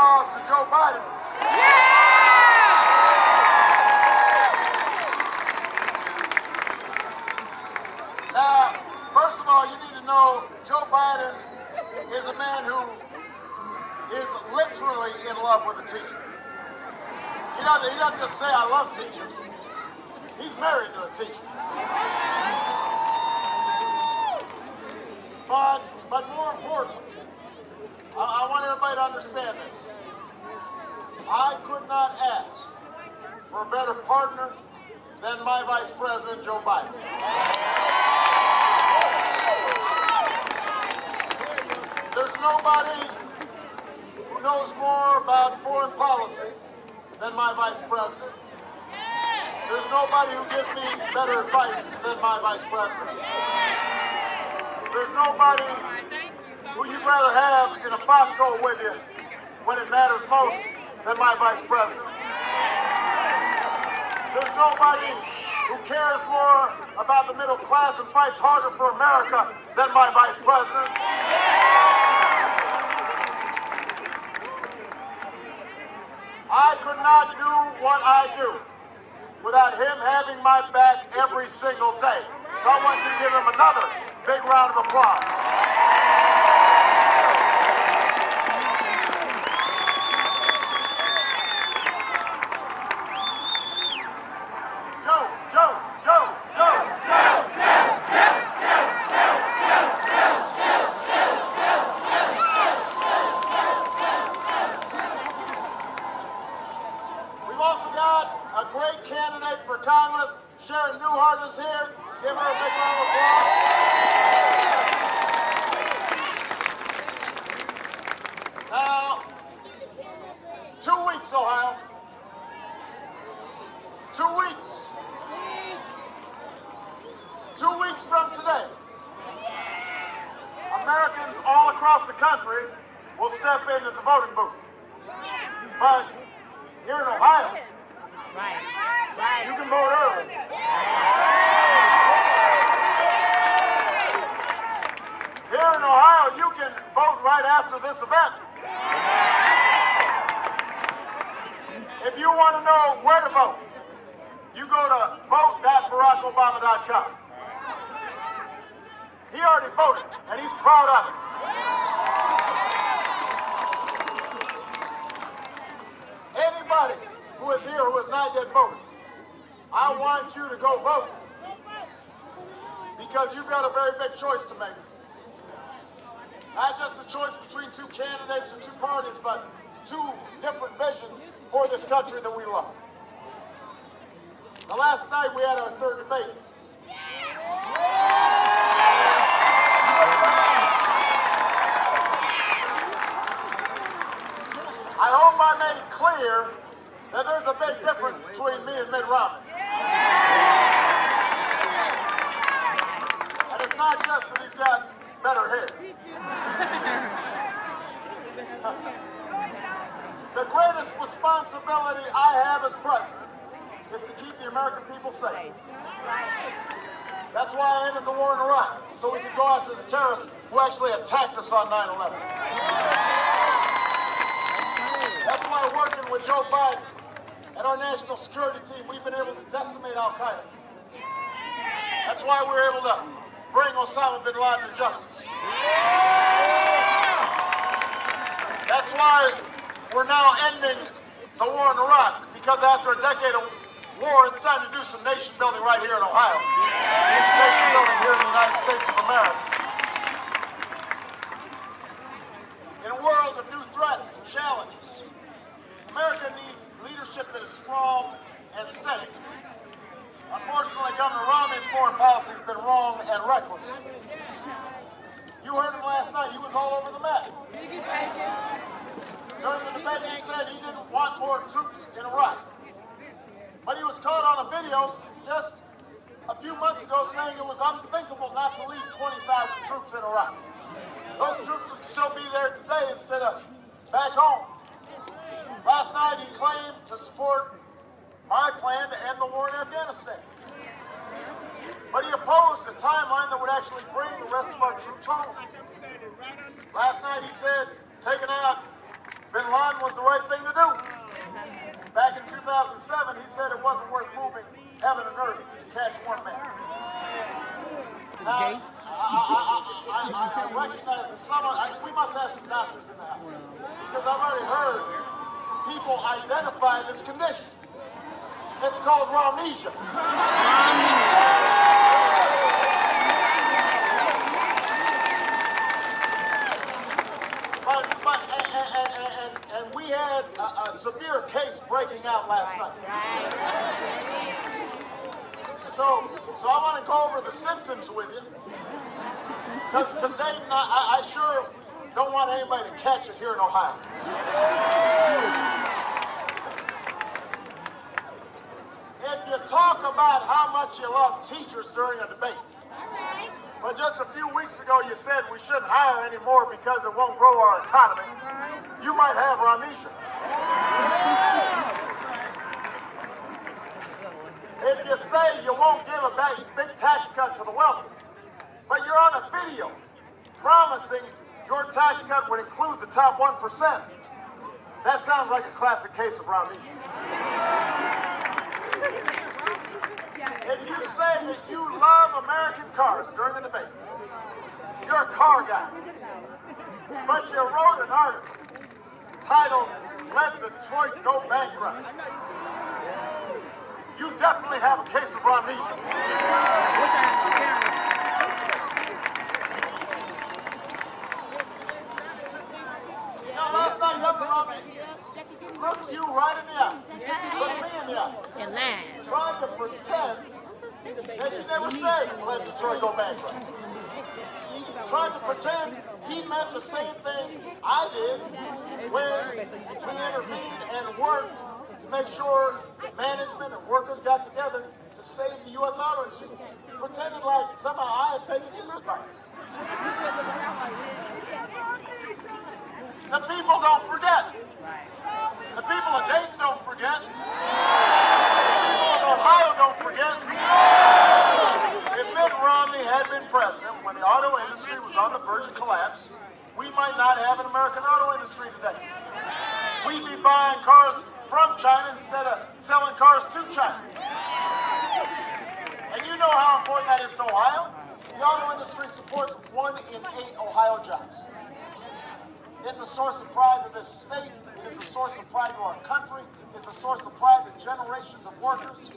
applause to Joe Biden. Now, first of all, you need to know Joe Biden is a man who is literally in love with the teacher. He doesn't just say, I love teachers. He's married to a teacher. But more importantly, I want everybody to understand this. I could not ask for a better partner than my Vice President, Joe Biden. There's nobody who knows more about foreign policy than my Vice President. There's nobody who gives me better advice than my Vice President. There's nobody who you'd rather have in a foxhole with you when it matters most than my Vice President. There's nobody who cares more about the middle class and fights harder for America than my Vice President. I could not do what I do without him having my back every single day. So I want you to give him another big round of applause. We've also got a great candidate for Congress. Sharon Newhart is here. Give her a big round of applause. Now, 2 weeks, Ohio. 2 weeks. 2 weeks from today, Americans all across the country will step into the voting booth. But here in Ohio, you can vote early. Here in Ohio, you can vote right after this event. If you want to know where to vote, you go to vote.barackobama.com. He already voted, and he's proud of it. Anybody who is here who has not yet voted, I want you to go vote, because you've got a very big choice to make. Not just a choice between two candidates and two parties, but two different visions for this country that we love. Now, last night we had our third debate. I hope I made clear that there's a big difference between me and Mitt Romney. And it's not just that he's got better hair. The greatest responsibility I have as president is to keep the American people safe. That's why I ended the war in Iraq, so we could go after the terrorists who actually attacked us on 9/11. That's why working with Joe Biden and our national security team, we've been able to decimate Al-Qaeda. That's why we were able to bring Osama bin Laden to justice. That's why we're now ending the war in Iraq, because after a decade of war, it's time to do some nation building right here in Ohio. It's nation building here in the United States of America. In a world of new threats and challenges, America needs leadership that is strong and steady. Unfortunately, Governor Romney's foreign policy has been wrong and reckless. You heard him last night. He was all over the map. During the debate, he said he didn't want more troops in Iraq. But he was caught on a video just a few months ago saying it was unthinkable not to leave 20,000 troops in Iraq. Those troops would still be there today instead of back home. Last night, he claimed to support my plan to end the war in Afghanistan. But he opposed a timeline that would actually bring the rest of our troops home. Last night, he said taking out Bin Laden was the right thing to do. Back in 2007, he said it wasn't worth moving heaven and earth to catch one man. Now, I recognize that we must have some doctors in the house, because I've already heard people identify this condition. It's called rhamnesia. And we had a severe case breaking out last night. So I want to go over the symptoms with you, because Dayton, I sure don't want anybody to catch it here in Ohio. If you talk about how much you love teachers during a debate, but just a few weeks ago you said we shouldn't hire anymore because it won't grow our economy, you might have rhamnesia. If you say you won't give a big tax cut to the wealthy, but you're on a video promising your tax cut would include the top 1%, that sounds like a classic case of rhamnesia. If you say that you love American cars during a debate, you're a car guy, but you wrote an article titled, "Let Detroit Go Bankrupt," you definitely have a case of rhamnesia. Now, last night, Governor Romney looked you right in the eye, looked me in the eye, tried to pretend that he never said, "Let Detroit go bankrupt." Tried to pretend he meant the same thing I did when we intervened and worked to make sure management and workers got together to save the U.S. auto industry. Pretended like somehow I had taken his advice. The people don't forget. The people of Dayton don't forget. The people of Ohio don't forget. If Mitt Romney had been president when the auto industry was on the verge of collapse, we might not have an American auto industry today. We'd be buying cars from China instead of selling cars to China. And you know how important that is to Ohio. The auto industry supports 1 in 8 Ohio jobs. It's a source of pride to this state. It is a source of pride to our country. It's a source of pride to generations of workers.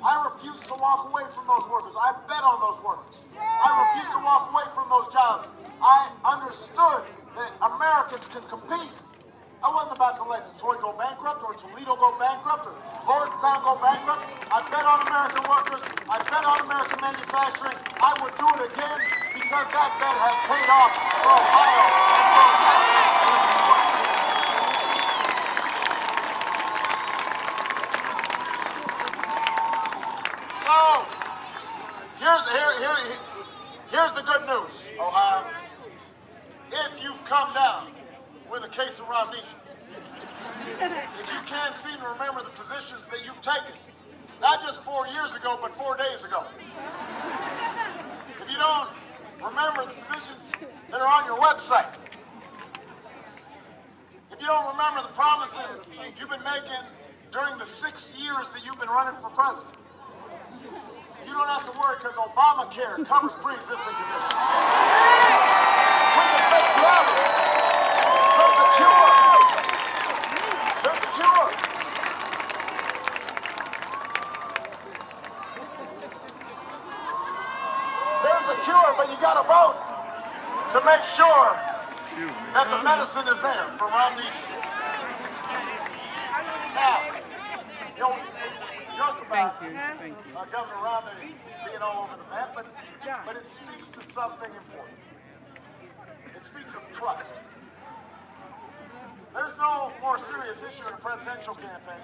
I refuse to walk away from those workers. I bet on those workers. I refuse to walk away from those jobs. I understood that Americans can compete. I wasn't about to let Detroit go bankrupt or Toledo go bankrupt or Lordstown go bankrupt. I bet on American workers. I bet on American manufacturing. I would do it again because that bet has paid off for Ohio and for America. So, here's the good news, Ohio. If you've come down with a case of rhamnesia, if you can't seem to remember the positions that you've taken, not just 4 years ago, but 4 days ago, if you don't remember the positions that are on your website, if you don't remember the promises you've been making during the 6 years that you've been running for president, you don't have to worry because Obamacare covers pre-existing conditions. We can fix the average. There's a cure. There's a cure. There's a cure, but you got to vote to make sure that the medicine is there for rhamnesia. Now, you know, joke about Governor Romney being all over the map, but it speaks to something important. It speaks of trust. There's no more serious issue in a presidential campaign